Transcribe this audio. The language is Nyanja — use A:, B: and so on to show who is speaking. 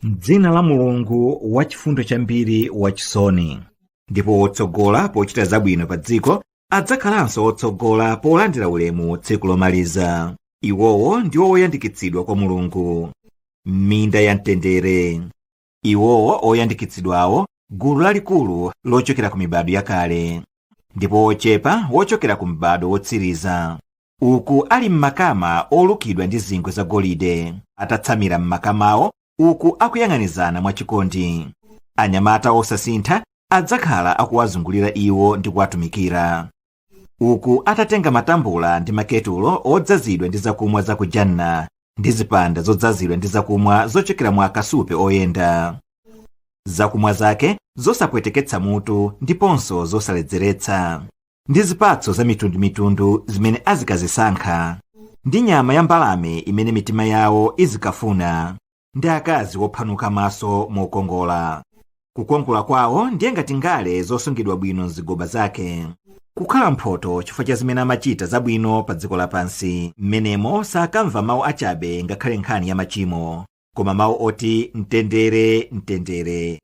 A: m'dzina la Mulungu wachifundo chambiri wachisoni. Ndipo wotsogola pochita zabwino pa dziko adzakhalanso wotsogola polandira ulemu tsiku lomaliza. Iwowo ndiwo oyandikitsidwa kwa Mulungu. Minda ya mtendere. Iwowo oyandikitsidwawo gulu lalikulu lochokera ku mibado yakale, ndipo ochepa wochokera ku mbado wotsiriza. Uku ali m'makama olukidwa ndi zingwe za golide, atatsamira m'makamawo uku akuyang'anizana mwachikondi. Anyamata osasintha adzakhala akuwazungulira iwo ndi kuwatumikira. Uku atatenga matambula ndi maketulo odzazidwa ndi zakumwa za ku janna ndi zipanda zodzazidwa ndi zakumwa zochokera mwa kasupe oyenda. Zakumwa zake zosapweteketsa mutu ndiponso zosaledzeretsa, ndi zipatso za mitundumitundu zimene azikazisankha, ndi nyama ya mbalame imene mitima yawo izikafuna, ndi akazi wophanuka maso mokongola. Kukongola kwawo ndiye ngati ngale zosungidwa bwino mzigoba zake, kukhala mphoto chifukwa cha zimene amachita zabwino pa dziko lapansi. M'menemo sakamva mawu achabe ngakhale nkhani ya machimo, koma mawu oti mtendere mtendere.